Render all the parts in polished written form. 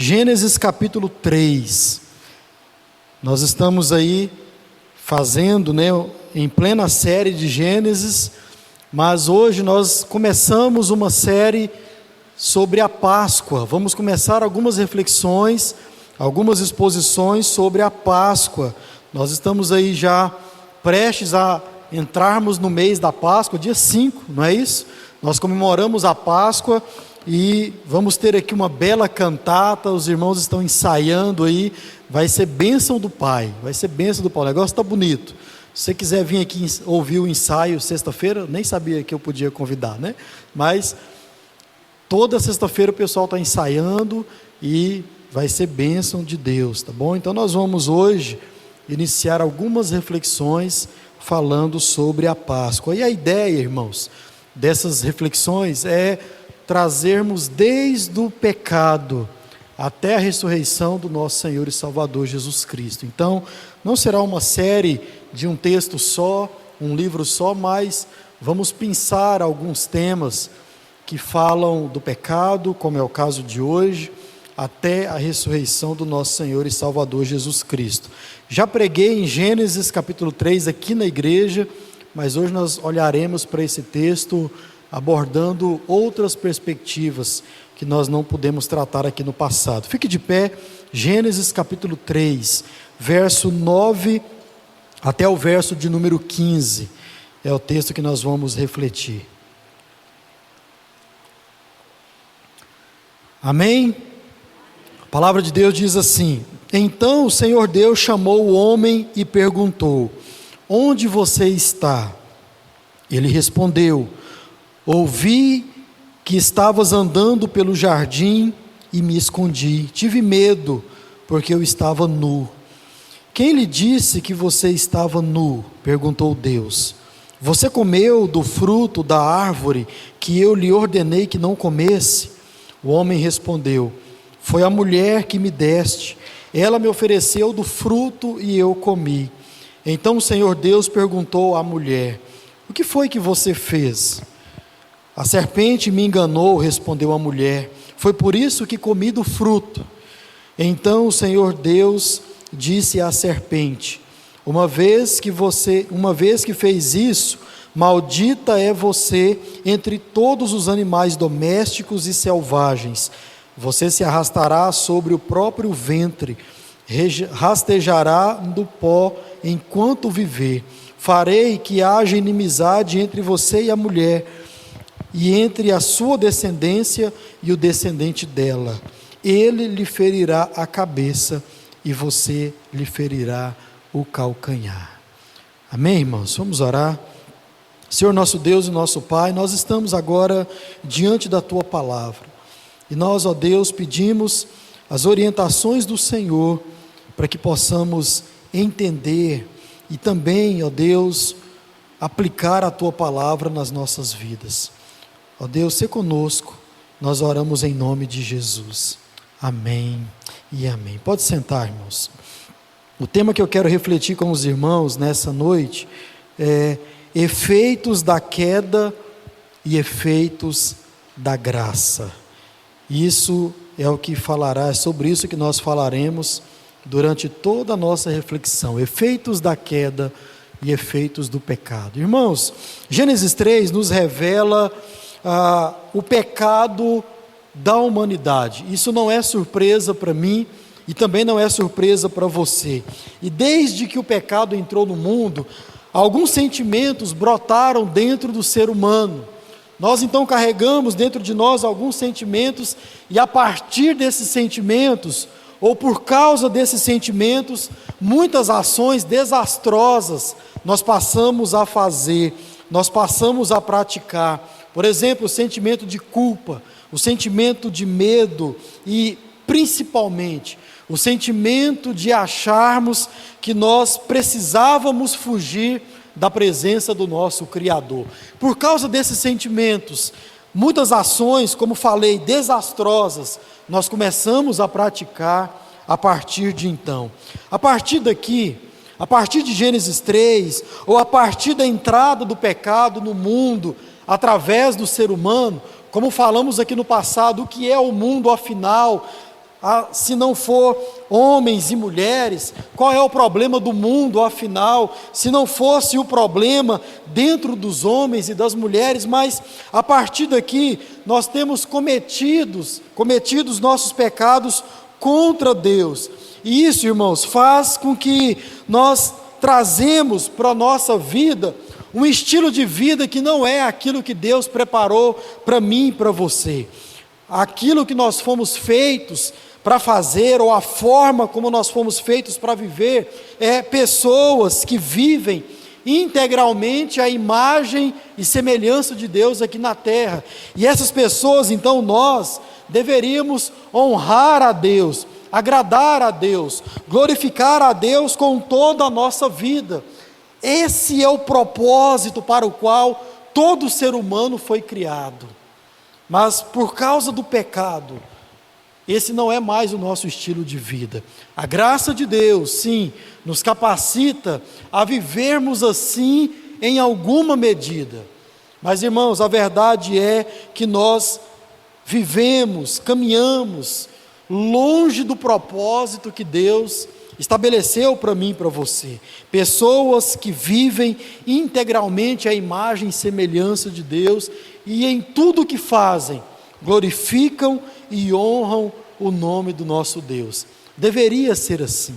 Gênesis capítulo 3. Nós estamos aí fazendo, em plena série de Gênesis, mas hoje nós começamos uma série sobre a Páscoa. Vamos começar algumas reflexões, algumas exposições sobre a Páscoa. Nós estamos aí já prestes a entrarmos no mês da Páscoa, dia 5, não é isso? Nós comemoramos a Páscoa e vamos ter aqui uma bela cantata, os irmãos estão ensaiando aí, vai ser bênção do Pai, o negócio está bonito. Se você quiser vir aqui ouvir o ensaio sexta-feira, nem sabia que eu podia convidar, mas toda sexta-feira o pessoal está ensaiando e vai ser bênção de Deus, tá bom? Então nós vamos hoje iniciar algumas reflexões falando sobre a Páscoa. E a ideia, irmãos, dessas reflexões é trazermos desde o pecado até a ressurreição do nosso Senhor e Salvador Jesus Cristo. Então, não será uma série de um texto só, um livro só, mas vamos pensar alguns temas que falam do pecado, como é o caso de hoje, até a ressurreição do nosso Senhor e Salvador Jesus Cristo. Já preguei em Gênesis capítulo 3 aqui na igreja, mas hoje nós olharemos para esse texto abordando outras perspectivas que nós não pudemos tratar aqui no passado. Fique de pé, Gênesis capítulo 3, verso 9 até o verso de número 15, é o texto que nós vamos refletir. Amém? A palavra de Deus diz assim: Então o Senhor Deus chamou o homem e perguntou: Onde você está? Ele respondeu: Ouvi que estavas andando pelo jardim e me escondi. Tive medo, porque eu estava nu. Quem lhe disse que você estava nu? Perguntou Deus. Você comeu do fruto da árvore que eu lhe ordenei que não comesse? O homem respondeu: Foi a mulher que me deste. Ela me ofereceu do fruto e eu comi. Então o Senhor Deus perguntou à mulher: O que foi que você fez? A serpente me enganou, respondeu a mulher. Foi por isso que comi do fruto. Então o Senhor Deus disse à serpente: Uma vez que fez isso, maldita é você entre todos os animais domésticos e selvagens. Você se arrastará sobre o próprio ventre, rastejará do pó enquanto viver. Farei que haja inimizade entre você e a mulher, e entre a sua descendência e o descendente dela. Ele lhe ferirá a cabeça e você lhe ferirá o calcanhar. Amém, irmãos? Vamos orar. Senhor nosso Deus e nosso Pai, nós estamos agora diante da Tua palavra. E nós, ó Deus, pedimos as orientações do Senhor para que possamos entender e também, ó Deus, aplicar a Tua palavra nas nossas vidas. Ó Deus, se conosco, nós oramos em nome de Jesus. Amém e amém. Pode sentar, irmãos. O tema que eu quero refletir com os irmãos nessa noite é efeitos da queda e efeitos da graça. Isso é o que falará, é sobre isso que nós falaremos durante toda a nossa reflexão. Efeitos da queda e efeitos do pecado. Irmãos, Gênesis 3 nos revela o pecado da humanidade. Isso não é surpresa para mim e também não é surpresa para você. E desde que o pecado entrou no mundo, alguns sentimentos brotaram dentro do ser humano. Nós então carregamos dentro de nós alguns sentimentos e a partir desses sentimentos, ou por causa desses sentimentos, muitas ações desastrosas nós passamos a fazer, nós passamos a praticar. Por exemplo, o sentimento de culpa, o sentimento de medo e, principalmente, o sentimento de acharmos que nós precisávamos fugir da presença do nosso Criador. Por causa desses sentimentos, muitas ações, como falei, desastrosas, nós começamos a praticar a partir de então. A partir daqui, a partir de Gênesis 3, ou a partir da entrada do pecado no mundo, através do ser humano, como falamos aqui no passado, o que é o mundo afinal? se não for homens e mulheres? Qual é o problema do mundo, afinal, se não fosse o problema dentro dos homens e das mulheres? Mas a partir daqui nós temos cometidos nossos pecados contra Deus, e isso, irmãos, faz com que nós trazemos para a nossa vida um estilo de vida que não é aquilo que Deus preparou para mim e para você. Aquilo que nós fomos feitos para fazer, ou a forma como nós fomos feitos para viver, é pessoas que vivem integralmente a imagem e semelhança de Deus aqui na terra. E essas pessoas, então, nós deveríamos honrar a Deus, agradar a Deus, glorificar a Deus com toda a nossa vida. Esse é o propósito para o qual todo ser humano foi criado. Mas por causa do pecado, esse não é mais o nosso estilo de vida. A graça de Deus, sim, nos capacita a vivermos assim em alguma medida. Mas, irmãos, a verdade é que nós vivemos, caminhamos longe do propósito que Deus estabeleceu para mim e para você. Pessoas que vivem integralmente a imagem e semelhança de Deus, e em tudo que fazem, glorificam e honram o nome do nosso Deus. Deveria ser assim.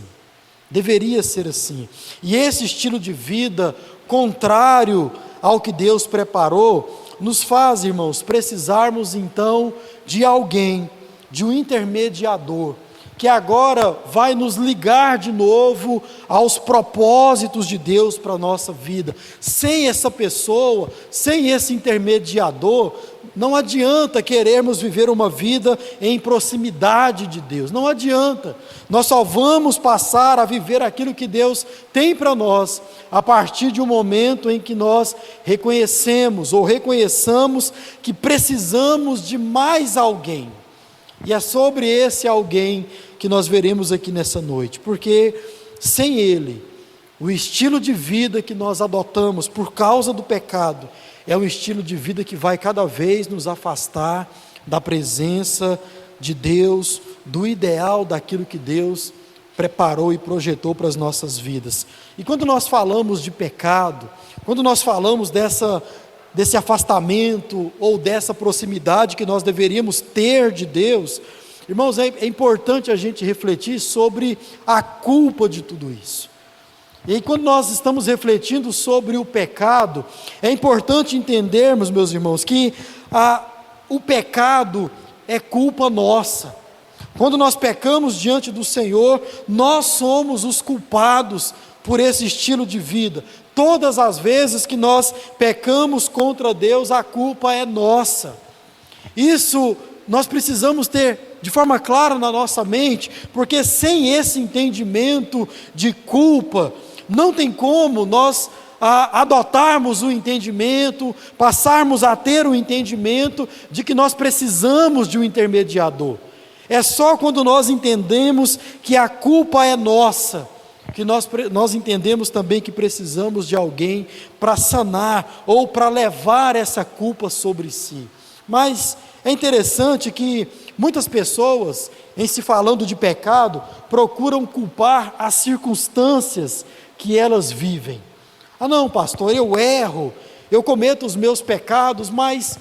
Deveria ser assim. E esse estilo de vida contrário ao que Deus preparou, nos faz, irmãos, precisarmos então de alguém, de um intermediador, que agora vai nos ligar de novo aos propósitos de Deus para a nossa vida. Sem essa pessoa, sem esse intermediador, não adianta querermos viver uma vida em proximidade de Deus, não adianta. Nós só vamos passar a viver aquilo que Deus tem para nós, a partir de um momento em que nós reconhecemos ou reconheçamos que precisamos de mais alguém. E é sobre esse alguém que nós veremos aqui nessa noite, porque sem ele, o estilo de vida que nós adotamos por causa do pecado, é um estilo de vida que vai cada vez nos afastar da presença de Deus, do ideal daquilo que Deus preparou e projetou para as nossas vidas. E quando nós falamos de pecado, quando nós falamos desse afastamento ou dessa proximidade que nós deveríamos ter de Deus, irmãos, é importante a gente refletir sobre a culpa de tudo isso. E aí, quando nós estamos refletindo sobre o pecado, é importante entendermos, meus irmãos, que o pecado é culpa nossa. Quando nós pecamos diante do Senhor, nós somos os culpados por esse estilo de vida. Todas as vezes que nós pecamos contra Deus, a culpa é nossa. Isso nós precisamos ter de forma clara na nossa mente, porque sem esse entendimento de culpa, não tem como nós adotarmos o entendimento, passarmos a ter o entendimento de que nós precisamos de um intermediador. É só quando nós entendemos que a culpa é nossa, que nós entendemos também que precisamos de alguém para sanar ou para levar essa culpa sobre si. Mas é interessante que muitas pessoas, em se falando de pecado, procuram culpar as circunstâncias que elas vivem. Ah não, pastor, eu erro, eu cometo os meus pecados, mas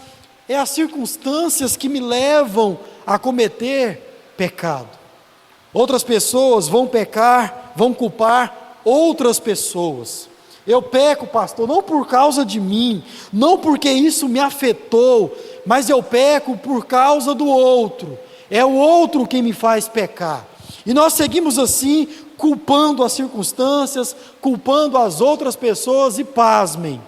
é as circunstâncias que me levam a cometer pecado. Outras pessoas vão culpar outras pessoas. Eu peco, pastor, não por causa de mim, não porque isso me afetou, mas eu peco por causa do outro. É o outro quem me faz pecar. E nós seguimos assim, culpando as circunstâncias, culpando as outras pessoas, e pasmem,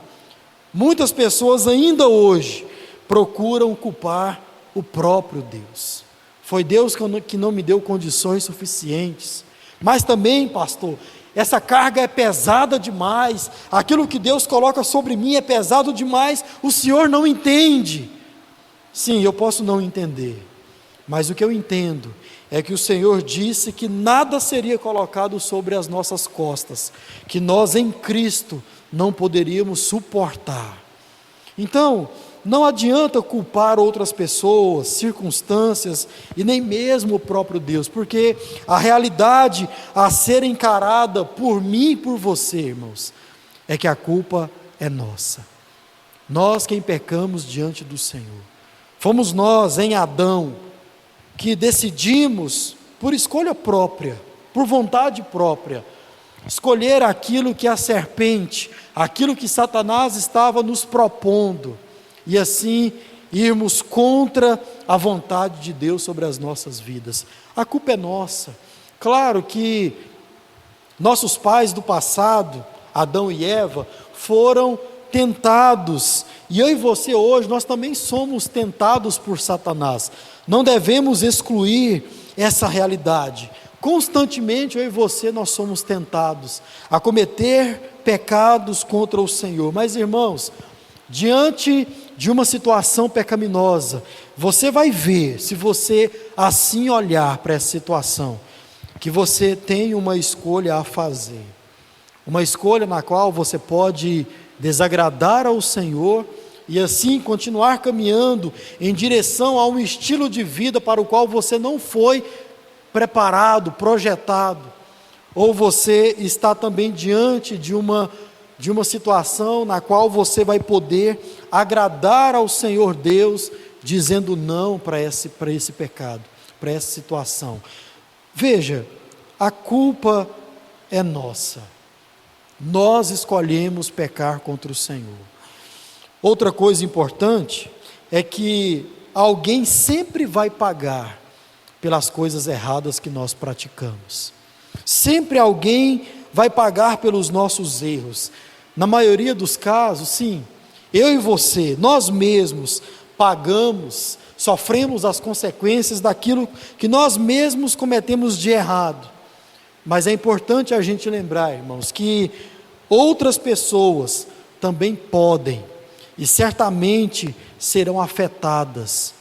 muitas pessoas ainda hoje procuram culpar o próprio Deus. Foi Deus que não me deu condições suficientes. Mas também, pastor, essa carga é pesada demais, aquilo que Deus coloca sobre mim é pesado demais, o Senhor não entende. Sim, eu posso não entender, mas o que eu entendo é que o Senhor disse que nada seria colocado sobre as nossas costas, que nós em Cristo não poderíamos suportar. Então, não adianta culpar outras pessoas, circunstâncias e nem mesmo o próprio Deus, porque a realidade a ser encarada por mim e por você, irmãos, é que a culpa é nossa. Nós quem pecamos diante do Senhor. Fomos nós em Adão que decidimos por escolha própria, por vontade própria, escolher aquilo que a serpente, aquilo que Satanás estava nos propondo, e assim irmos contra a vontade de Deus sobre as nossas vidas. A culpa é nossa. Claro que nossos pais do passado, Adão e Eva, foram tentados, e eu e você hoje, nós também somos tentados por Satanás. Não devemos excluir essa realidade. Constantemente eu e você nós somos tentados a cometer pecados contra o Senhor. Mas irmãos, diante de uma situação pecaminosa, você vai ver, se você assim olhar para essa situação, que você tem uma escolha a fazer. Uma escolha na qual você pode desagradar ao Senhor e assim continuar caminhando em direção a um estilo de vida para o qual você não foi preparado, projetado, ou você está também diante de uma situação na qual você vai poder agradar ao Senhor Deus, dizendo não para esse pecado, para essa situação. Veja, a culpa é nossa, nós escolhemos pecar contra o Senhor. Outra coisa importante é que alguém sempre vai pagar pelas coisas erradas que nós praticamos. Sempre alguém vai pagar pelos nossos erros. Na maioria dos casos, sim, eu e você, nós mesmos pagamos, sofremos as consequências daquilo que nós mesmos cometemos de errado. Mas é importante a gente lembrar, irmãos, que outras pessoas também podem e certamente serão afetadas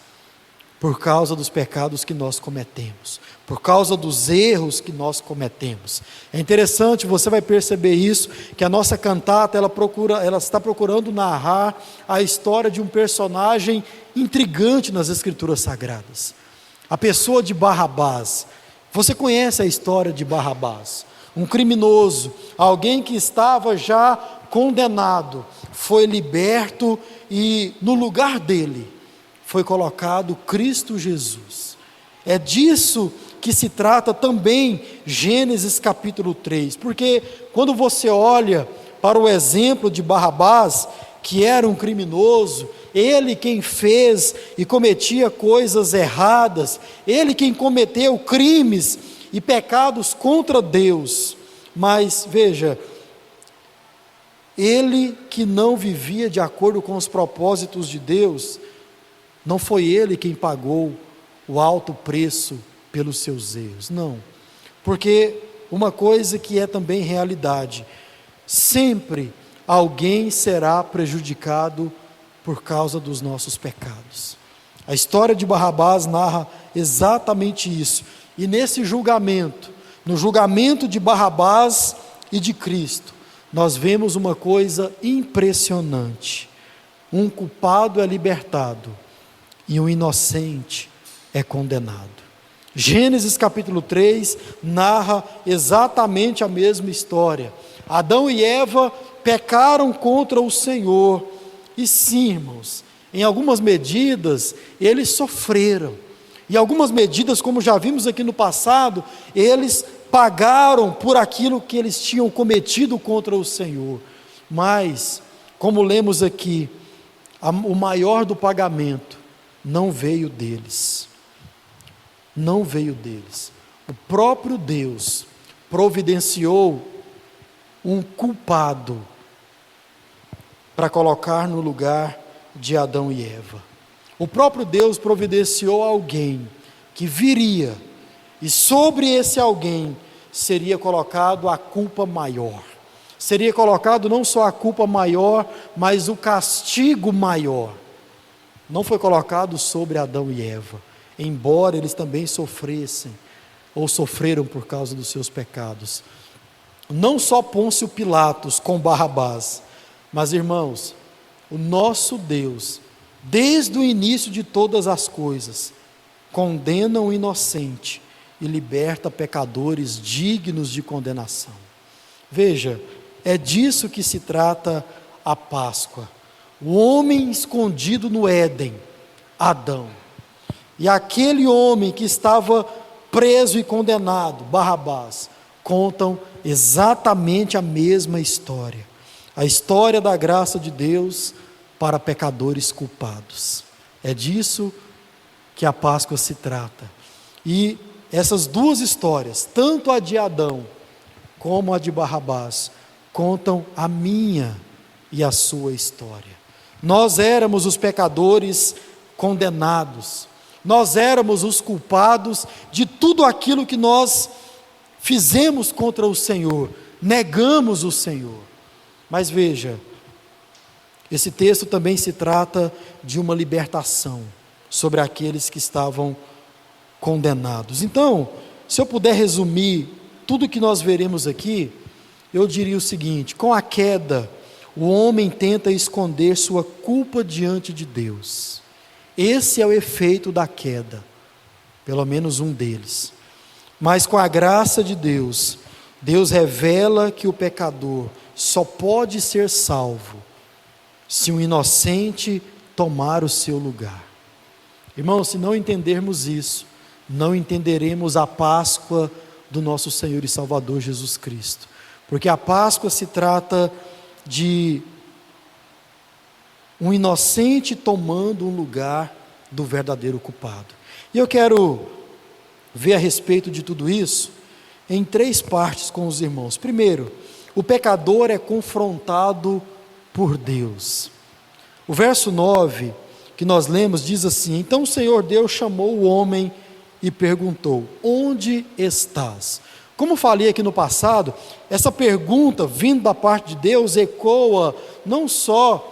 por causa dos pecados que nós cometemos, por causa dos erros que nós cometemos. É interessante, você vai perceber isso, que a nossa cantata, ela está procurando narrar a história de um personagem intrigante nas Escrituras Sagradas. A pessoa de Barrabás. Você conhece a história de Barrabás? Um criminoso, alguém que estava já condenado, foi liberto e no lugar dele foi colocado Cristo Jesus. É disso que se trata também Gênesis capítulo 3, porque quando você olha para o exemplo de Barrabás, que era um criminoso, ele quem fez e cometia coisas erradas, ele quem cometeu crimes e pecados contra Deus, mas veja, ele que não vivia de acordo com os propósitos de Deus, não foi ele quem pagou o alto preço pelos seus erros, não, porque uma coisa que é também realidade, sempre alguém será prejudicado por causa dos nossos pecados. A história de Barrabás narra exatamente isso, e nesse julgamento, no julgamento de Barrabás e de Cristo, nós vemos uma coisa impressionante: um culpado é libertado e um inocente é condenado. Gênesis capítulo 3 narra exatamente a mesma história. Adão e Eva pecaram contra o Senhor, e sim, irmãos, em algumas medidas eles sofreram, em algumas medidas, como já vimos aqui no passado, eles pagaram por aquilo que eles tinham cometido contra o Senhor, mas, como lemos aqui, o maior do pagamento não veio deles, não veio deles. O próprio Deus providenciou um culpado para colocar no lugar de Adão e Eva. O próprio Deus providenciou alguém que viria, e sobre esse alguém seria colocado a culpa maior. Seria colocado não só a culpa maior, mas o castigo maior. Não foi colocado sobre Adão e Eva, embora eles também sofressem, ou sofreram por causa dos seus pecados. Não só Pôncio Pilatos com Barrabás, mas irmãos, o nosso Deus desde o início de todas as coisas, condena o inocente e liberta pecadores dignos de condenação. Veja, é disso que se trata a Páscoa. O homem escondido no Éden, Adão, e aquele homem que estava preso e condenado, Barrabás, contam exatamente a mesma história. A história da graça de Deus para pecadores culpados. É disso que a Páscoa se trata. E essas duas histórias, tanto a de Adão como a de Barrabás, contam a minha e a sua história. Nós éramos os pecadores condenados, nós éramos os culpados de tudo aquilo que nós fizemos contra o Senhor, negamos o Senhor. Mas veja, esse texto também se trata de uma libertação sobre aqueles que estavam condenados. Então, se eu puder resumir tudo que nós veremos aqui, eu diria o seguinte: com a queda, o homem tenta esconder sua culpa diante de Deus. Esse é o efeito da queda, pelo menos um deles. Mas com a graça de Deus, Deus revela que o pecador só pode ser salvo se um inocente tomar o seu lugar. Irmãos, se não entendermos isso, não entenderemos a Páscoa do nosso Senhor e Salvador Jesus Cristo. Porque a Páscoa se trata de um inocente tomando um lugar do verdadeiro culpado. E eu quero ver a respeito de tudo isso em 3 partes com os irmãos. Primeiro, o pecador é confrontado por Deus. O verso 9 que nós lemos diz assim: então o Senhor Deus chamou o homem e perguntou: onde estás? Como falei aqui no passado, essa pergunta vindo da parte de Deus ecoa não só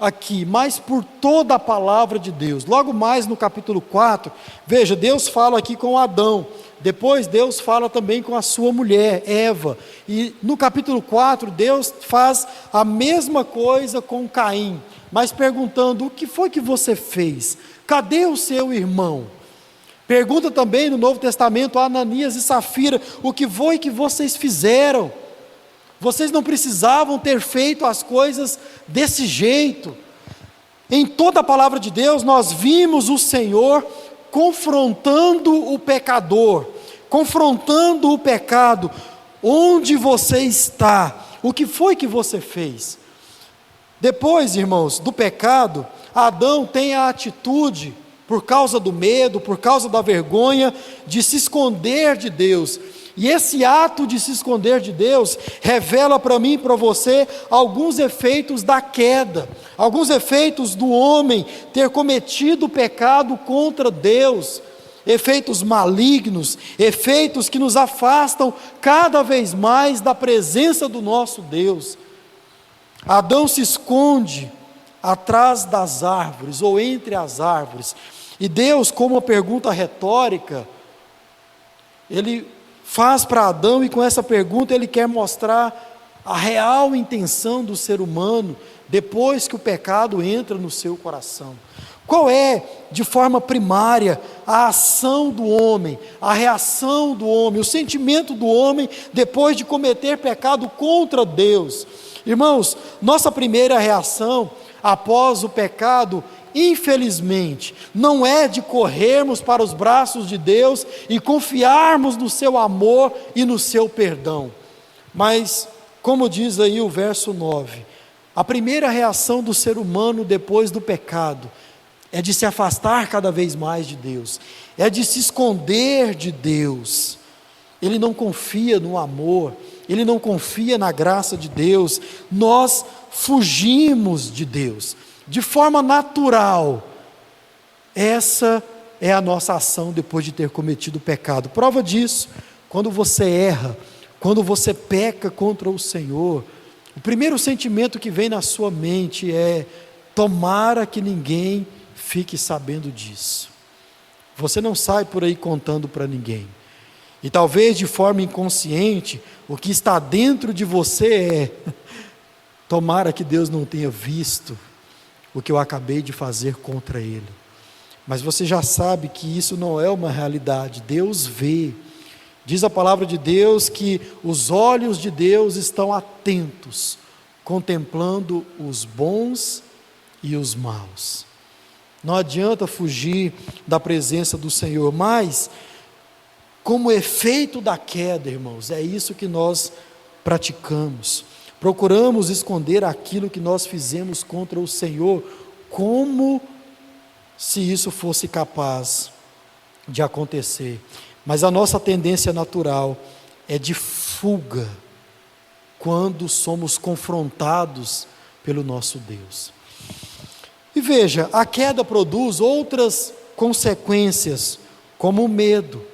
aqui, mas por toda a palavra de Deus. Logo mais no capítulo 4, veja, Deus fala aqui com Adão, depois Deus fala também com a sua mulher, Eva, e no capítulo 4, Deus faz a mesma coisa com Caim, mas perguntando: o que foi que você fez? Cadê o seu irmão? Pergunta também no Novo Testamento a Ananias e Safira: o que foi que vocês fizeram? Vocês não precisavam ter feito as coisas desse jeito. Em toda a palavra de Deus nós vimos o Senhor confrontando o pecador, confrontando o pecado. Onde você está? O que foi que você fez? Depois, irmãos, do pecado, Adão tem a atitude, por causa do medo, por causa da vergonha, de se esconder de Deus. E esse ato de se esconder de Deus revela para mim e para você alguns efeitos da queda, alguns efeitos do homem ter cometido o pecado contra Deus, efeitos malignos, efeitos que nos afastam cada vez mais da presença do nosso Deus. Adão se esconde atrás das árvores ou entre as árvores, e Deus, como uma pergunta retórica, Ele faz para Adão, e com essa pergunta Ele quer mostrar a real intenção do ser humano, depois que o pecado entra no seu coração. Qual é, de forma primária, a ação do homem, a reação do homem, o sentimento do homem, depois de cometer pecado contra Deus? Irmãos, nossa primeira reação, após o pecado, infelizmente, não é de corrermos para os braços de Deus e confiarmos no seu amor e no seu perdão, mas, como diz aí o verso 9, a primeira reação do ser humano depois do pecado é de se afastar cada vez mais de Deus, é de se esconder de Deus. Ele não confia no amor, ele não confia na graça de Deus. Nós fugimos de Deus de forma natural. Essa é a nossa ação depois de ter cometido o pecado. Prova disso, quando você erra, quando você peca contra o Senhor, o primeiro sentimento que vem na sua mente é: tomara que ninguém fique sabendo disso. Você não sai por aí contando para ninguém, e talvez de forma inconsciente, o que está dentro de você é: tomara que Deus não tenha visto o que eu acabei de fazer contra ele. Mas você já sabe que isso não é uma realidade. Deus vê. Diz a palavra de Deus que os olhos de Deus estão atentos, contemplando os bons e os maus. Não adianta fugir da presença do Senhor, mas como efeito da queda, irmãos, é isso que nós praticamos. Procuramos esconder aquilo que nós fizemos contra o Senhor, como se isso fosse capaz de acontecer. Mas a nossa tendência natural é de fuga quando somos confrontados pelo nosso Deus. E veja, a queda produz outras consequências, como o medo,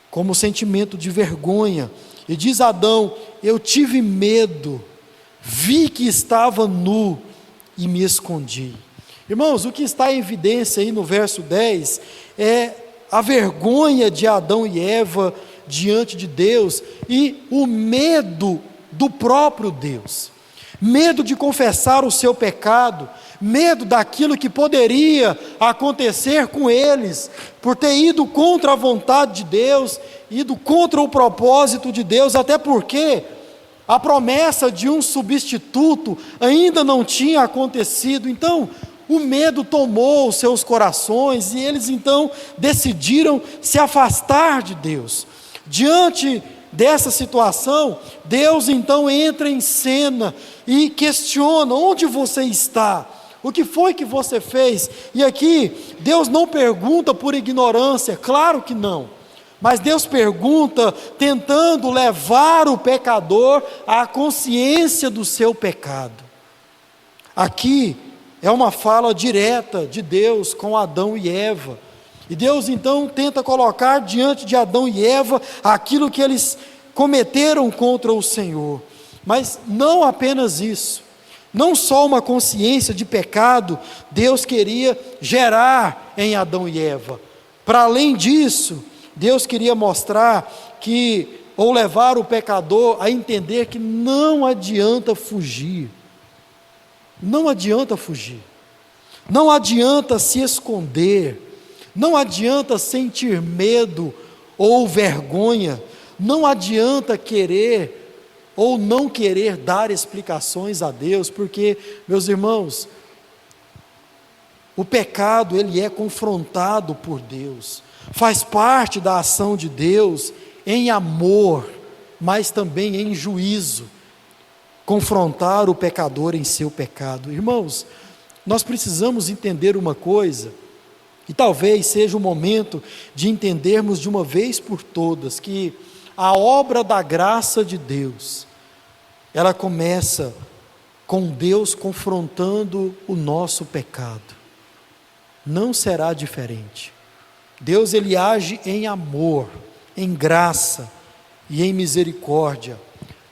como o sentimento de vergonha. E diz Adão: eu tive medo, vi que estava nu e me escondi. Irmãos, o que está em evidência aí no verso 10 é a vergonha de Adão e Eva diante de Deus e o medo do próprio Deus. Medo de confessar o seu pecado, medo daquilo que poderia acontecer com eles, por ter ido contra a vontade de Deus, ido contra o propósito de Deus, até porque a promessa de um substituto ainda não tinha acontecido. Então, o medo tomou os seus corações e eles então decidiram se afastar de Deus. Diante dessa situação, Deus então entra em cena e questiona: onde você está? O que foi que você fez? E aqui, Deus não pergunta por ignorância, claro que não. Mas Deus pergunta tentando levar o pecador à consciência do seu pecado. Aqui é uma fala direta de Deus com Adão e Eva. E Deus então tenta colocar diante de Adão e Eva aquilo que eles cometeram contra o Senhor. Mas não apenas isso. Não só uma consciência de pecado Deus queria gerar em Adão e Eva. Para além disso, Deus queria mostrar que, ou levar o pecador a entender que não adianta fugir. Não adianta fugir. Não adianta se esconder. Não adianta sentir medo ou vergonha. Não adianta querer ou não querer dar explicações a Deus, porque, meus irmãos, o pecado, ele é confrontado por Deus, faz parte da ação de Deus em amor, mas também em juízo, confrontar o pecador em seu pecado. Irmãos, nós precisamos entender uma coisa, e talvez seja o momento de entendermos de uma vez por todas, que a obra da graça de Deus, ela começa com Deus confrontando o nosso pecado. Não será diferente. Deus, ele age em amor, em graça e em misericórdia,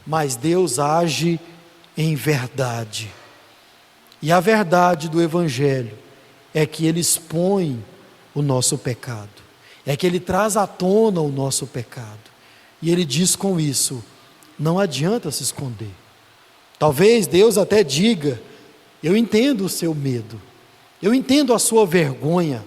mas Deus age em verdade. E a verdade do Evangelho é que ele expõe o nosso pecado, é que ele traz à tona o nosso pecado, e ele diz com isso: não adianta se esconder. Talvez Deus até diga: eu entendo o seu medo, eu entendo a sua vergonha,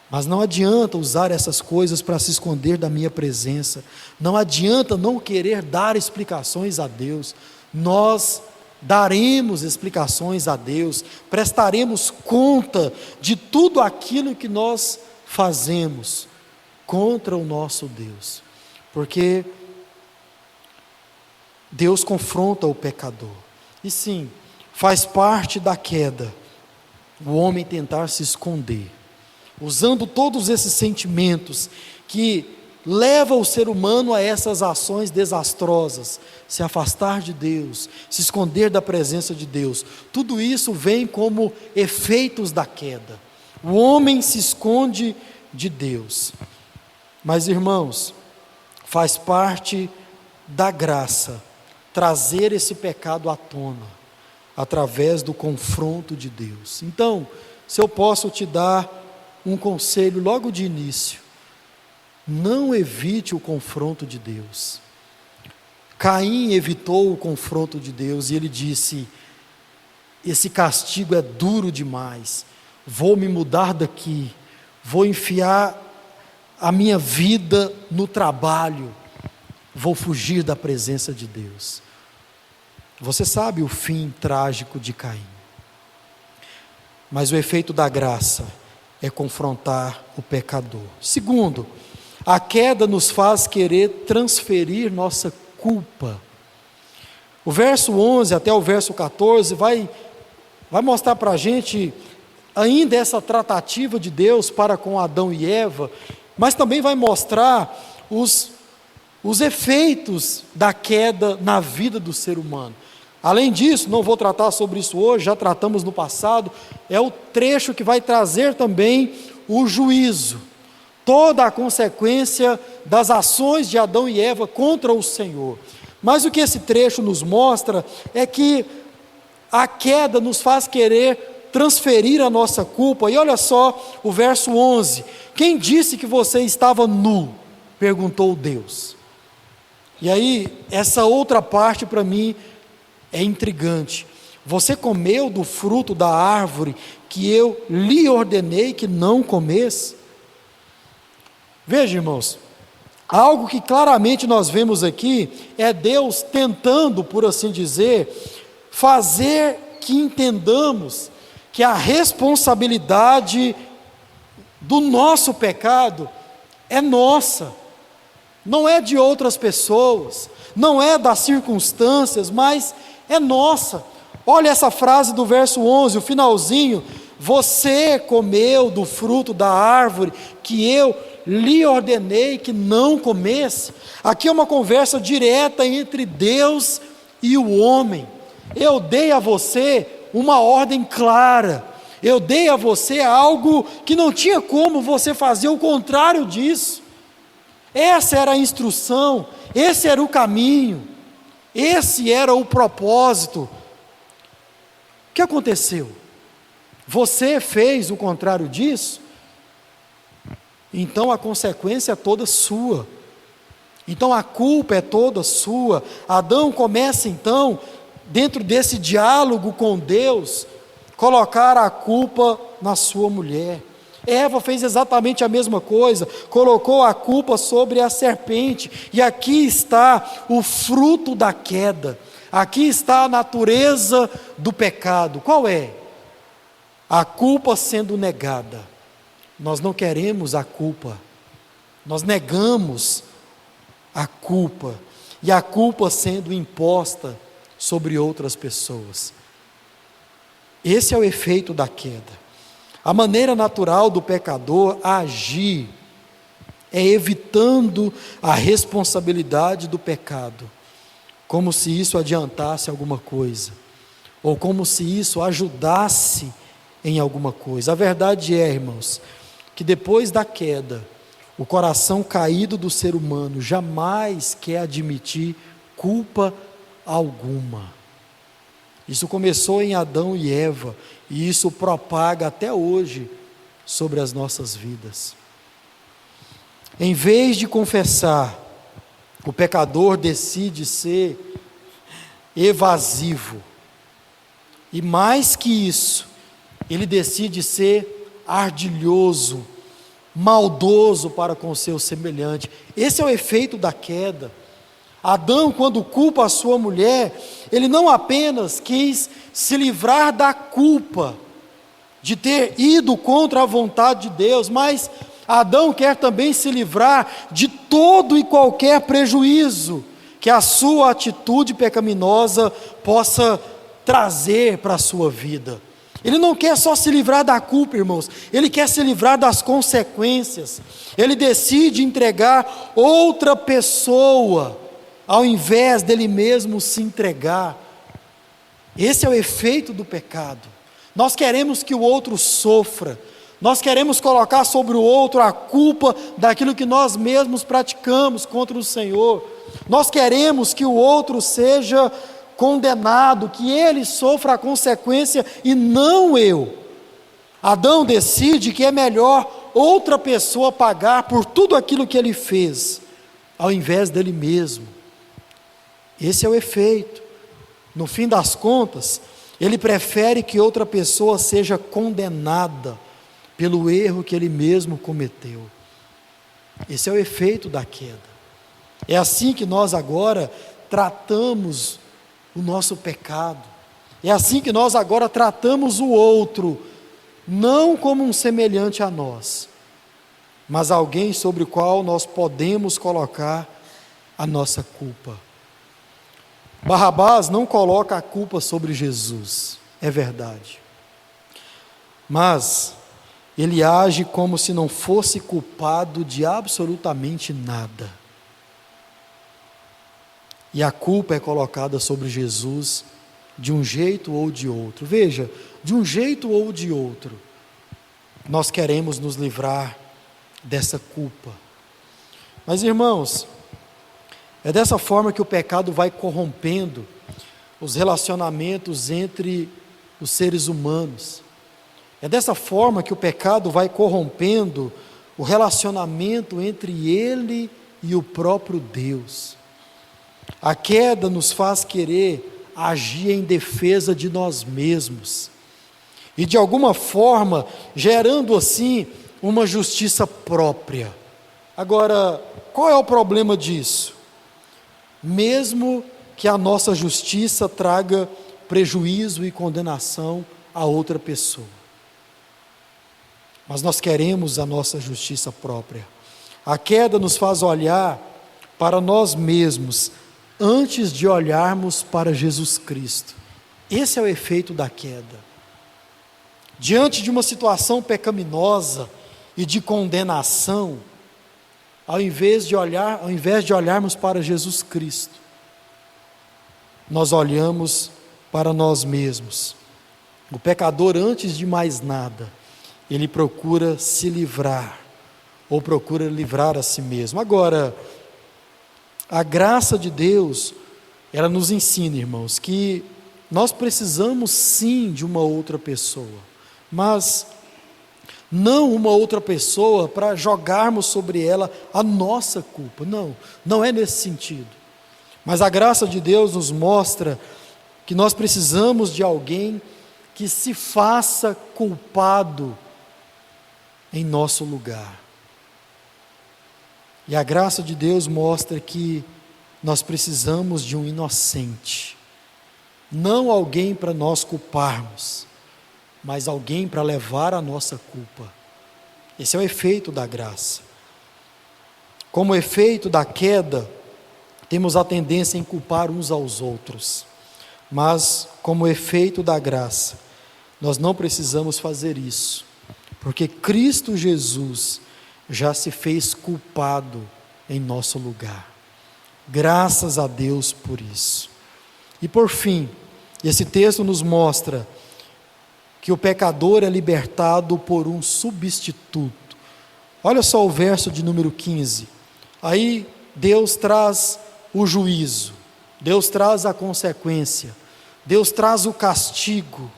mas não adianta usar essas coisas para se esconder da minha presença, não adianta não querer dar explicações a Deus. Nós daremos explicações a Deus, prestaremos conta de tudo aquilo que nós fazemos contra o nosso Deus, porque Deus confronta o pecador. E sim, faz parte da queda o homem tentar se esconder, usando todos esses sentimentos que levam o ser humano a essas ações desastrosas, se afastar de Deus, se esconder da presença de Deus. Tudo isso vem como efeitos da queda. O homem se esconde de Deus. Mas, irmãos, faz parte da graça trazer esse pecado à tona, através do confronto de Deus. Então, se eu posso te dar um conselho logo de início: não evite o confronto de Deus. Caim evitou o confronto de Deus e ele disse: esse castigo é duro demais, vou me mudar daqui, vou enfiar a minha vida no trabalho, vou fugir da presença de Deus. Você sabe o fim trágico de Caim. Mas o efeito da graça é confrontar o pecador. Segundo, a queda nos faz querer transferir nossa culpa. O verso 11 até o verso 14 vai mostrar para a gente ainda essa tratativa de Deus para com Adão e Eva, mas também vai mostrar os efeitos da queda na vida do ser humano. Além disso, não vou tratar sobre isso hoje, já tratamos no passado, é o trecho que vai trazer também o juízo, toda a consequência das ações de Adão e Eva contra o Senhor. Mas o que esse trecho nos mostra é que a queda nos faz querer transferir a nossa culpa. E olha só o verso 11: quem disse que você estava nu? Perguntou Deus. E aí, essa outra parte para mim é intrigante. Você comeu do fruto da árvore que eu lhe ordenei que não comesse? Veja, irmãos, algo que claramente nós vemos aqui é Deus tentando, por assim dizer, fazer que entendamos que a responsabilidade do nosso pecado é nossa, não é de outras pessoas, não é das circunstâncias, mas é nossa. Olha essa frase do verso 11, o finalzinho: você comeu do fruto da árvore que eu lhe ordenei que não comesse. Aqui é uma conversa direta entre Deus e o homem. Eu dei a você uma ordem clara, eu dei a você algo que não tinha como você fazer o contrário disso. Essa era a instrução, esse era o caminho, esse era o propósito. O que aconteceu? Você fez o contrário disso? Então a consequência é toda sua. Então a culpa é toda sua. Adão começa então, dentro desse diálogo com Deus, colocar a culpa na sua mulher. Eva fez exatamente a mesma coisa, colocou a culpa sobre a serpente, e aqui está o fruto da queda, aqui está a natureza do pecado. Qual é? A culpa sendo negada. Nós não queremos a culpa, nós negamos a culpa, e a culpa sendo imposta sobre outras pessoas. Esse é o efeito da queda. A maneira natural do pecador agir é evitando a responsabilidade do pecado, como se isso adiantasse alguma coisa, ou como se isso ajudasse em alguma coisa. A verdade é, irmãos, que depois da queda, o coração caído do ser humano jamais quer admitir culpa alguma. Isso começou em Adão e Eva, e isso propaga até hoje sobre as nossas vidas. Em vez de confessar, o pecador decide ser evasivo, e mais que isso, ele decide ser ardilhoso, maldoso para com o seu semelhante. Esse é o efeito da queda. Adão, quando culpa a sua mulher, ele não apenas quis se livrar da culpa de ter ido contra a vontade de Deus, mas Adão quer também se livrar de todo e qualquer prejuízo que a sua atitude pecaminosa possa trazer para a sua vida. Ele não quer só se livrar da culpa, irmãos, ele quer se livrar das consequências. Ele decide entregar outra pessoa ao invés dele mesmo se entregar. Esse é o efeito do pecado. Nós queremos que o outro sofra, nós queremos colocar sobre o outro a culpa daquilo que nós mesmos praticamos contra o Senhor. Nós queremos que o outro seja condenado, que ele sofra a consequência e não eu. Adão decide que é melhor outra pessoa pagar por tudo aquilo que ele fez, ao invés dele mesmo. Esse é o efeito. No fim das contas, Ele prefere que outra pessoa seja condenada pelo erro que ele mesmo cometeu. Esse é o efeito da queda. É assim que nós agora tratamos o nosso pecado. É assim que nós agora tratamos o outro, não como um semelhante a nós, mas alguém sobre o qual nós podemos colocar a nossa culpa. Barrabás não coloca a culpa sobre Jesus, é verdade. Mas ele age como se não fosse culpado de absolutamente nada. E a culpa é colocada sobre Jesus de um jeito ou de outro. Veja, de um jeito ou de outro, nós queremos nos livrar dessa culpa. Mas, irmãos, é dessa forma que o pecado vai corrompendo os relacionamentos entre os seres humanos. É dessa forma que o pecado vai corrompendo o relacionamento entre ele e o próprio Deus. A queda nos faz querer agir em defesa de nós mesmos e, de alguma forma, gerando assim uma justiça própria. Agora, qual é o problema disso? Mesmo que a nossa justiça traga prejuízo e condenação a outra pessoa, mas nós queremos a nossa justiça própria. A queda nos faz olhar para nós mesmos antes de olharmos para Jesus Cristo. Esse é o efeito da queda. Diante de uma situação pecaminosa e de condenação, ao invés de olharmos para Jesus Cristo, nós olhamos para nós mesmos. O pecador, antes de mais nada, ele procura se livrar, ou procura livrar a si mesmo. Agora, a graça de Deus, ela nos ensina, irmãos, que nós precisamos sim de uma outra pessoa, mas não uma outra pessoa para jogarmos sobre ela a nossa culpa. Não é nesse sentido. Mas a graça de Deus nos mostra que nós precisamos de alguém que se faça culpado em nosso lugar. E a graça de Deus mostra que nós precisamos de um inocente, não alguém para nós culparmos, mas alguém para levar a nossa culpa. Esse é o efeito da graça. Como efeito da queda, temos a tendência em culpar uns aos outros, mas como efeito da graça, nós não precisamos fazer isso, porque Cristo Jesus já se fez culpado em nosso lugar. Graças a Deus por isso. E por fim, esse texto nos mostra que o pecador é libertado por um substituto. Olha só o verso de número 15. Aí Deus traz o juízo, Deus traz a consequência, Deus traz o castigo,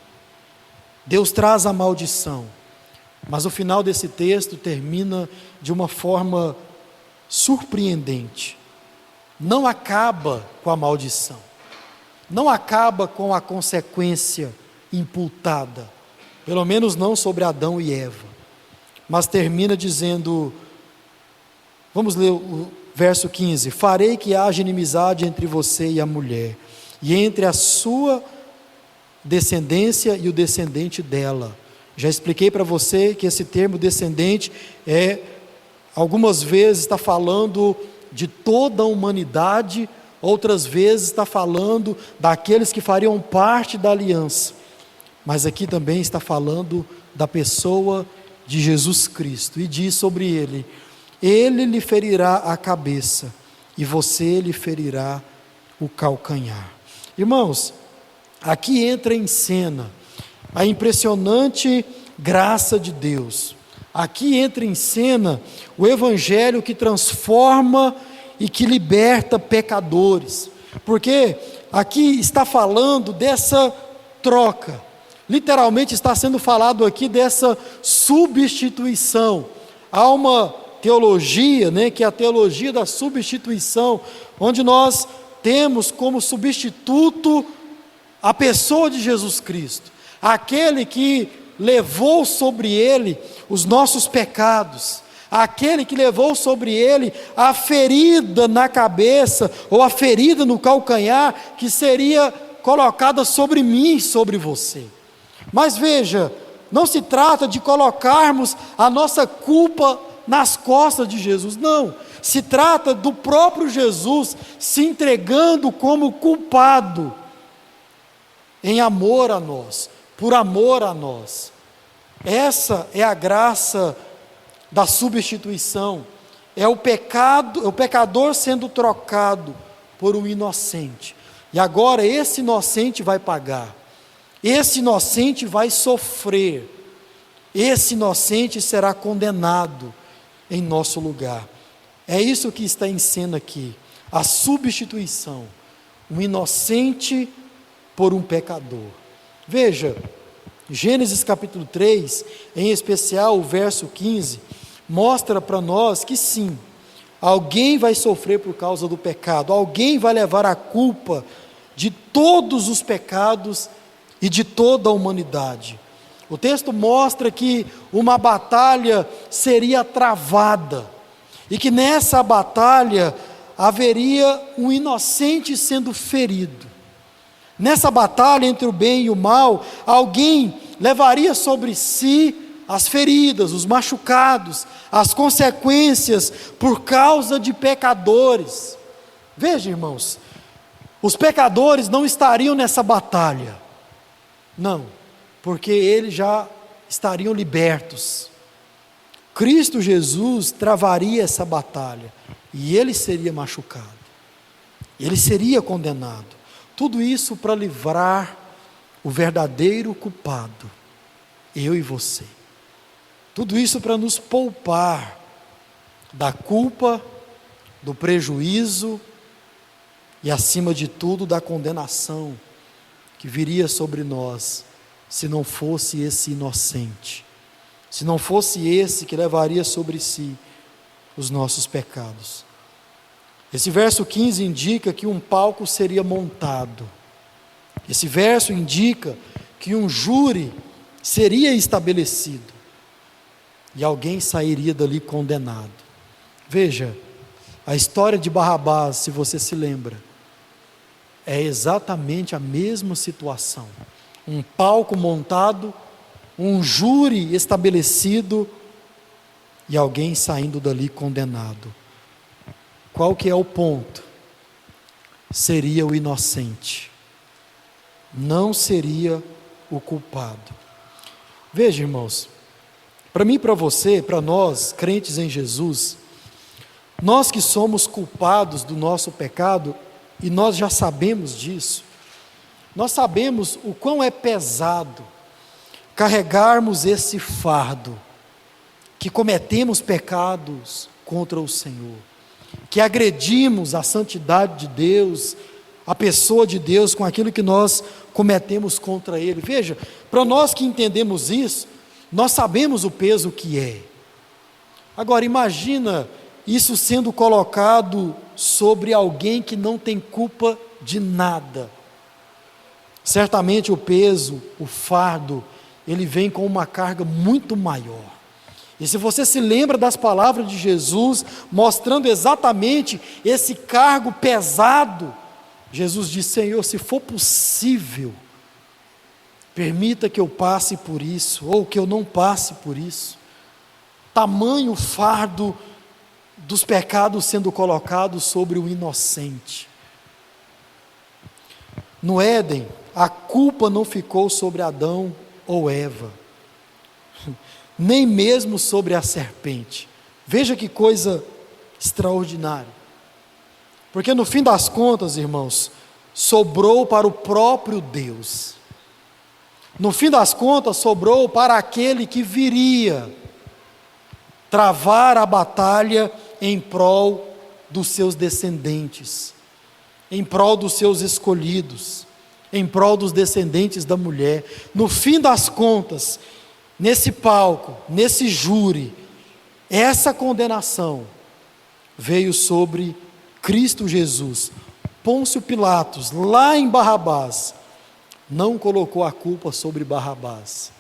Deus traz a maldição. Mas o final desse texto termina de uma forma surpreendente. Não acaba com a maldição, não acaba com a consequência imputada, pelo menos não sobre Adão e Eva, mas termina dizendo, vamos ler o verso 15: farei que haja inimizade entre você e a mulher, e entre a sua descendência e o descendente dela. Já expliquei para você que esse termo descendente algumas vezes está falando de toda a humanidade, outras vezes está falando daqueles que fariam parte da aliança, mas aqui também está falando da pessoa de Jesus Cristo, e diz sobre ele: ele lhe ferirá a cabeça, e você lhe ferirá o calcanhar. Irmãos, aqui entra em cena a impressionante graça de Deus. Aqui entra em cena o evangelho que transforma e que liberta pecadores, porque aqui está falando dessa troca, literalmente está sendo falado aqui dessa substituição. Há uma teologia, que é a teologia da substituição, onde nós temos como substituto a pessoa de Jesus Cristo, aquele que levou sobre ele os nossos pecados, aquele que levou sobre ele a ferida na cabeça, ou a ferida no calcanhar, que seria colocada sobre mim e sobre você. Mas veja, não se trata de colocarmos a nossa culpa nas costas de Jesus, não. Se trata do próprio Jesus se entregando como culpado, em amor a nós, por amor a nós. Essa é a graça da substituição. É o pecador sendo trocado por um inocente. E agora esse inocente vai pagar. Esse inocente vai sofrer. Esse inocente será condenado em nosso lugar. É isso que está em cena aqui. A substituição. Um inocente por um pecador. Veja, Gênesis capítulo 3, em especial o verso 15, mostra para nós que sim, alguém vai sofrer por causa do pecado, alguém vai levar a culpa de todos os pecados e de toda a humanidade. O texto mostra que uma batalha seria travada, e que nessa batalha haveria um inocente sendo ferido. Nessa batalha entre o bem e o mal, alguém levaria sobre si as feridas, os machucados, as consequências por causa de pecadores. Veja, irmãos, os pecadores não estariam nessa batalha, não, porque eles já estariam libertos. Cristo Jesus travaria essa batalha, e ele seria machucado, ele seria condenado. Tudo isso para livrar o verdadeiro culpado, eu e você. Tudo isso para nos poupar da culpa, do prejuízo e, acima de tudo, da condenação que viria sobre nós, se não fosse esse inocente, se não fosse esse que levaria sobre si os nossos pecados. Esse verso 15 indica que um palco seria montado. Esse verso indica que um júri seria estabelecido e alguém sairia dali condenado. Veja, a história de Barrabás, se você se lembra, é exatamente a mesma situação. Um palco montado, um júri estabelecido e alguém saindo dali condenado. Qual que é o ponto? Seria o inocente, não seria o culpado. Veja, irmãos, para mim e para você, para nós, crentes em Jesus, nós que somos culpados do nosso pecado, e nós já sabemos disso, nós sabemos o quão é pesado carregarmos esse fardo, que cometemos pecados contra o Senhor, que agredimos a santidade de Deus, a pessoa de Deus, com aquilo que nós cometemos contra Ele. Veja, para nós que entendemos isso, nós sabemos o peso que é. Agora, imagina isso sendo colocado sobre alguém que não tem culpa de nada. Certamente o peso, o fardo, ele vem com uma carga muito maior. E se você se lembra das palavras de Jesus, mostrando exatamente esse cargo pesado, Jesus disse: Senhor, se for possível, permita que eu passe por isso, ou que eu não passe por isso. Tamanho fardo dos pecados sendo colocados sobre o inocente. No Éden, a culpa não ficou sobre Adão ou Eva, nem mesmo sobre a serpente. Veja que coisa extraordinária. Porque no fim das contas, irmãos, sobrou para o próprio Deus. No fim das contas, sobrou para aquele que viria travar a batalha em prol dos seus descendentes, em prol dos seus escolhidos, em prol dos descendentes da mulher. No fim das contas, nesse palco, nesse júri, essa condenação veio sobre Cristo Jesus. Pôncio Pilatos, lá em Barrabás, não colocou a culpa sobre Barrabás,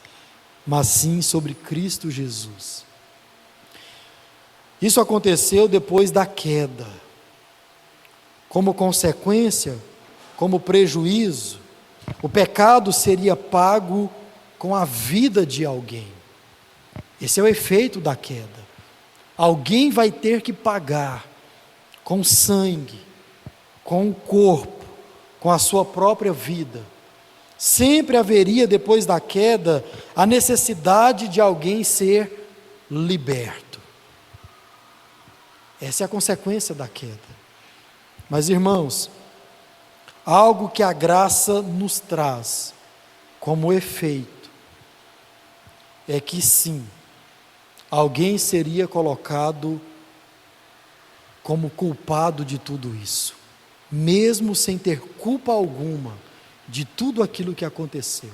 mas sim sobre Cristo Jesus. Isso aconteceu depois da queda. Como consequência, como prejuízo, o pecado seria pago com a vida de alguém. Esse é o efeito da queda. Alguém vai ter que pagar com sangue, com o corpo, com a sua própria vida. Sempre haveria, depois da queda, a necessidade de alguém ser liberto. Essa é a consequência da queda. Mas, irmãos, algo que a graça nos traz como efeito é que sim, alguém seria colocado como culpado de tudo isso, mesmo sem ter culpa alguma de tudo aquilo que aconteceu.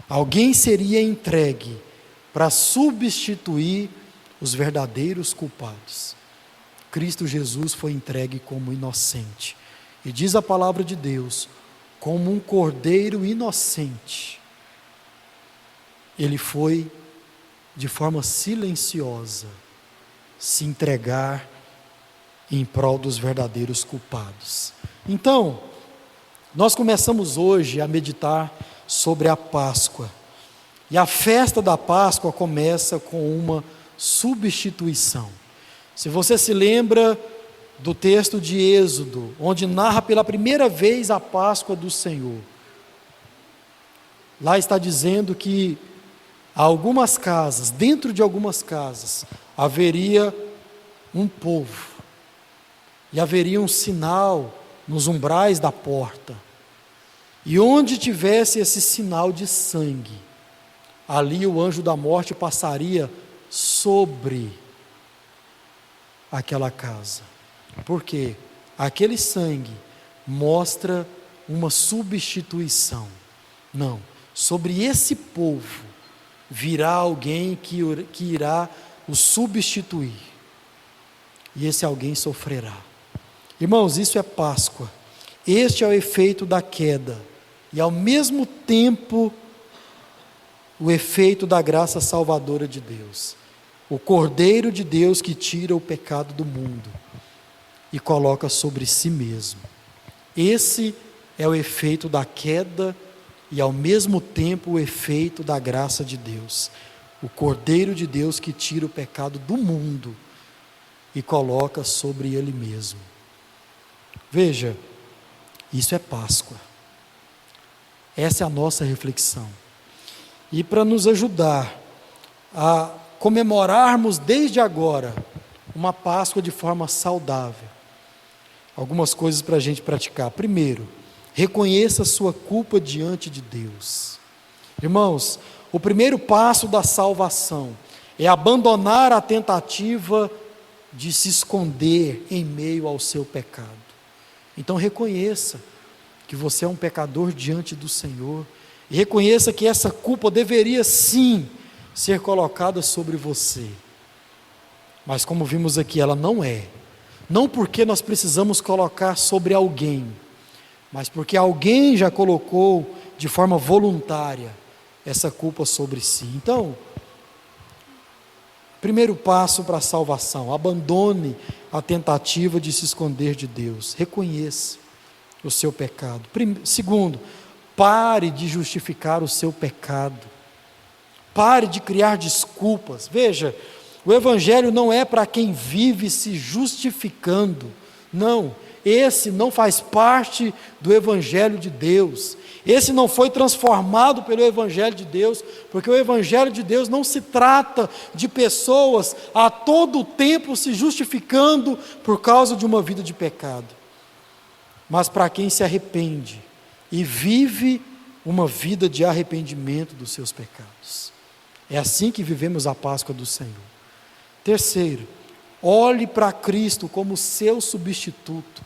Alguém seria entregue para substituir os verdadeiros culpados. Cristo Jesus foi entregue como inocente. E diz a palavra de Deus, como um cordeiro inocente. Ele foi, de forma silenciosa, se entregar em prol dos verdadeiros culpados. Então, nós começamos hoje a meditar sobre a Páscoa. E a festa da Páscoa começa com uma substituição. Se você se lembra do texto de Êxodo, onde narra pela primeira vez a Páscoa do Senhor, lá está dizendo que algumas casas, dentro de algumas casas, haveria um povo, e haveria um sinal nos umbrais da porta, e onde tivesse esse sinal de sangue, ali o anjo da morte passaria sobre aquela casa. Por quê? Aquele sangue mostra uma substituição. Não, sobre esse povo virá alguém que irá o substituir. E esse alguém sofrerá. Irmãos, isso é Páscoa. Este é o efeito da queda. E ao mesmo tempo, o efeito da graça salvadora de Deus. O Cordeiro de Deus que tira o pecado do mundo e coloca sobre si mesmo. Esse é o efeito da queda e ao mesmo tempo o efeito da graça de Deus. O Cordeiro de Deus que tira o pecado do mundo e coloca sobre ele mesmo. Veja, isso é Páscoa. Essa é a nossa reflexão. E para nos ajudar a comemorarmos desde agora uma Páscoa de forma saudável, algumas coisas para a gente praticar. Primeiro, reconheça a sua culpa diante de Deus. Irmãos, o primeiro passo da salvação é abandonar a tentativa de se esconder em meio ao seu pecado. Então reconheça que você é um pecador diante do Senhor, e reconheça que essa culpa deveria sim ser colocada sobre você, mas como vimos aqui, ela não é. Não porque nós precisamos colocar sobre alguém, mas porque alguém já colocou de forma voluntária essa culpa sobre si. Então, primeiro passo para a salvação: abandone a tentativa de se esconder de Deus, reconheça o seu pecado. Segundo, pare de justificar o seu pecado, pare de criar desculpas. Veja, o Evangelho não é para quem vive se justificando, não, esse não faz parte do Evangelho de Deus, esse não foi transformado pelo Evangelho de Deus, porque o Evangelho de Deus não se trata de pessoas a todo tempo se justificando por causa de uma vida de pecado, mas para quem se arrepende e vive uma vida de arrependimento dos seus pecados. É assim que vivemos a Páscoa do Senhor. Terceiro, olhe para Cristo como seu substituto.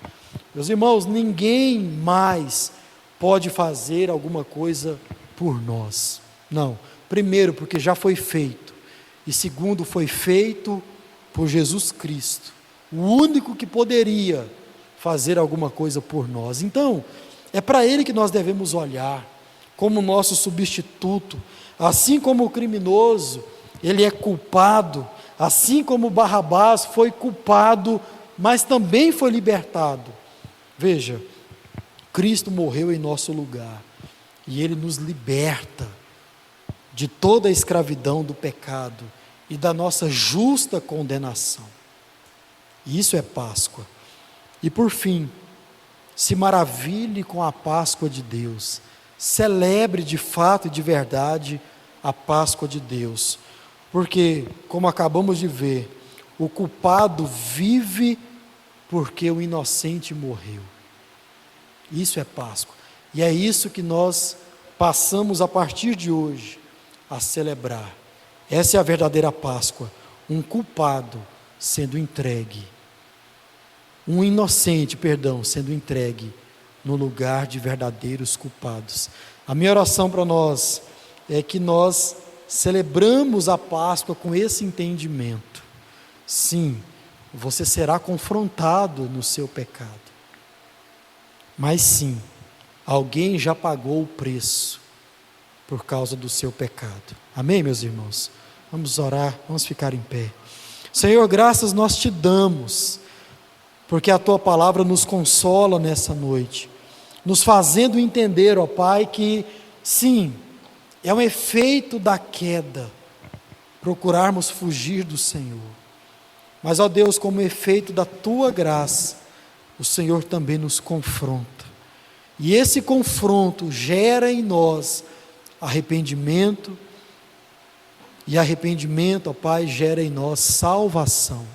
Meus irmãos, ninguém mais pode fazer alguma coisa por nós. Não. Primeiro, porque já foi feito. E segundo, foi feito por Jesus Cristo, o único que poderia fazer alguma coisa por nós. Então, é para Ele que nós devemos olhar, como nosso substituto, assim como o criminoso, ele é culpado, assim como Barrabás foi culpado, mas também foi libertado. Veja, Cristo morreu em nosso lugar, e Ele nos liberta de toda a escravidão do pecado e da nossa justa condenação. Isso é Páscoa. E por fim, se maravilhe com a Páscoa de Deus, celebre de fato e de verdade a Páscoa de Deus, porque, como acabamos de ver, o culpado vive porque o inocente morreu. Isso é Páscoa, e é isso que nós passamos a partir de hoje a celebrar. Essa é a verdadeira Páscoa, um culpado sendo entregue, um inocente, sendo entregue no lugar de verdadeiros culpados. A minha oração para nós é que nós celebramos a Páscoa com esse entendimento. Sim, você será confrontado no seu pecado, mas sim, alguém já pagou o preço por causa do seu pecado. Amém, meus irmãos? Vamos orar, vamos ficar em pé. Senhor, graças nós te damos, porque a tua palavra nos consola nessa noite, nos fazendo entender, ó Pai, que sim, é um efeito da queda procurarmos fugir do Senhor, mas ó Deus, como efeito da tua graça, o Senhor também nos confronta, e esse confronto gera em nós arrependimento, e arrependimento, ó Pai, gera em nós salvação.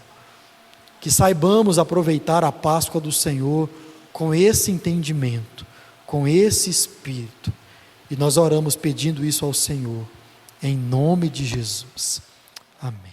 Que saibamos aproveitar a Páscoa do Senhor com esse entendimento, com esse espírito. E nós oramos pedindo isso ao Senhor, em nome de Jesus. Amém.